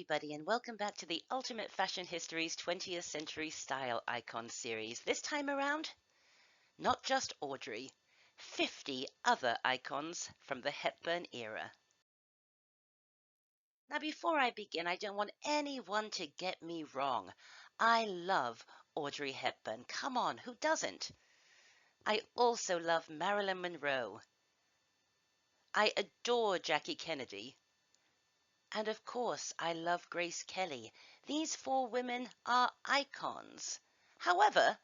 everybody, and welcome back to the Ultimate Fashion History's 20th Century Style Icon series. This time around, not just Audrey, 50 other icons from the Hepburn era. Now, before I begin, I don't want anyone to get me wrong. I love Audrey Hepburn. Come on, who doesn't? I also love Marilyn Monroe. I adore Jackie Kennedy. And of course, I love Grace Kelly. These four women are icons. However,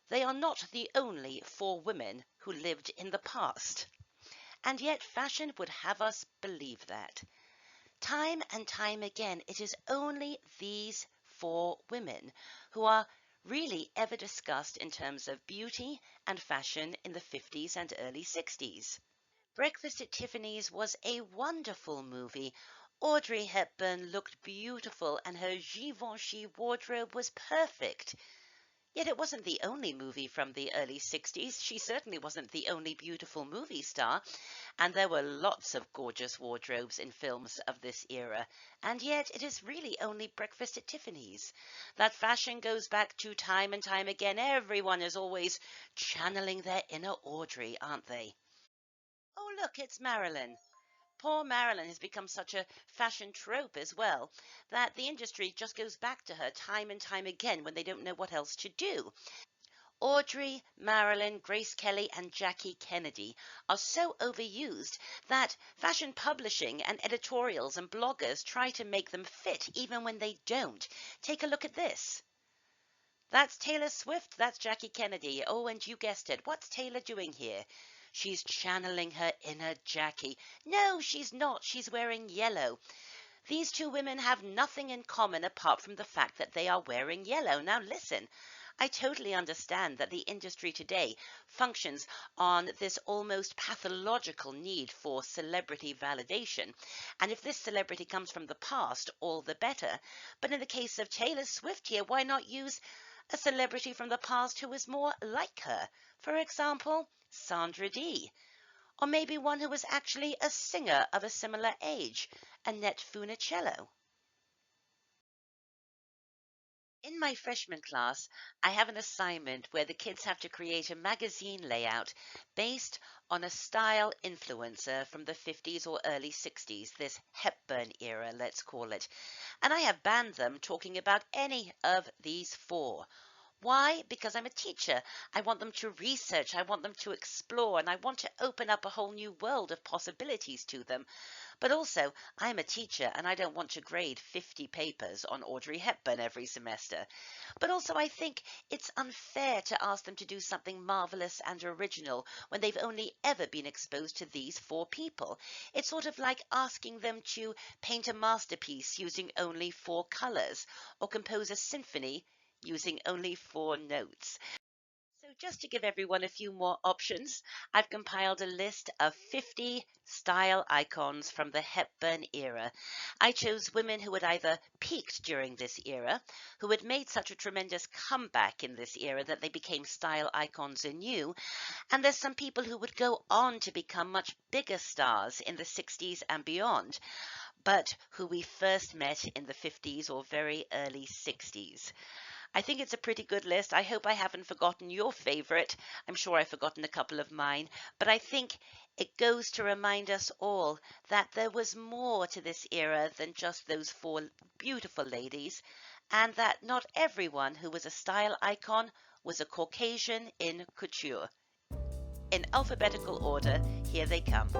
they are not the only four women who lived in the past. And yet fashion would have us believe that. Time and time again, it is only these four women who are really ever discussed in terms of beauty and fashion in the 50s and early 60s. Breakfast at Tiffany's was a wonderful movie. Audrey Hepburn looked beautiful and her Givenchy wardrobe was perfect. Yet it wasn't the only movie from the early 60s. She certainly wasn't the only beautiful movie star, and there were lots of gorgeous wardrobes in films of this era. And yet it is really only Breakfast at Tiffany's. That fashion goes back to time and time again. Everyone is always channeling their inner Audrey, aren't they? Oh, look, it's Marilyn. Poor Marilyn has become such a fashion trope as well that the industry just goes back to her time and time again when they don't know what else to do. Audrey, Marilyn, Grace Kelly, and Jackie Kennedy are so overused that fashion publishing and editorials and bloggers try to make them fit even when they don't. Take a look at this. That's Taylor Swift, that's Jackie Kennedy. Oh, and you guessed it. What's Taylor doing here? She's channeling her inner Jackie. No, she's not. She's wearing yellow. These two women have nothing in common apart from the fact that they are wearing yellow. Now listen, I totally understand that the industry today functions on this almost pathological need for celebrity validation. And if this celebrity comes from the past, all the better. But in the case of Taylor Swift here, why not use a celebrity from the past who is more like her? For example, Sandra Dee. Or maybe one who was actually a singer of a similar age, Annette Funicello. In my freshman class, I have an assignment where the kids have to create a magazine layout based on a style influencer from the 50s or early 60s, this Hepburn era, let's call it. And I have banned them talking about any of these four. Why? Because I'm a teacher. I want them to research, I want them to explore, and I want to open up a whole new world of possibilities to them. But also, I'm a teacher and I don't want to grade 50 papers on Audrey Hepburn every semester. But also I think it's unfair to ask them to do something marvelous and original when they've only ever been exposed to these four people. It's sort of like asking them to paint a masterpiece using only four colors, or compose a symphony using only four notes. So just to give everyone a few more options, I've compiled a list of 50 style icons from the Hepburn era. I chose women who had either peaked during this era, who had made such a tremendous comeback in this era that they became style icons anew, and there's some people who would go on to become much bigger stars in the 60s and beyond, but who we first met in the 50s or very early 60s. I think it's a pretty good list. I hope I haven't forgotten your favorite. I'm sure I've forgotten a couple of mine, but I think it goes to remind us all that there was more to this era than just those four beautiful ladies, and that not everyone who was a style icon was a Caucasian in couture. In alphabetical order, here they come.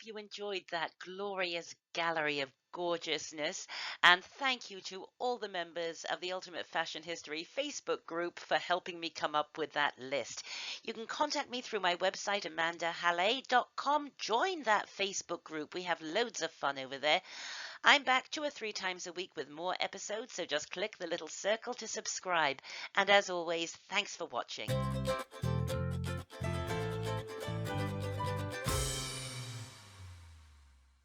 you enjoyed that glorious gallery of gorgeousness. And thank you to all the members of the Ultimate Fashion History Facebook group for helping me come up with that list. You can contact me through my website, amandahalley.com. Join that Facebook group. We have loads of fun over there. I'm back 2 or 3 times a week with more episodes, so just click the little circle to subscribe. And as always, thanks for watching.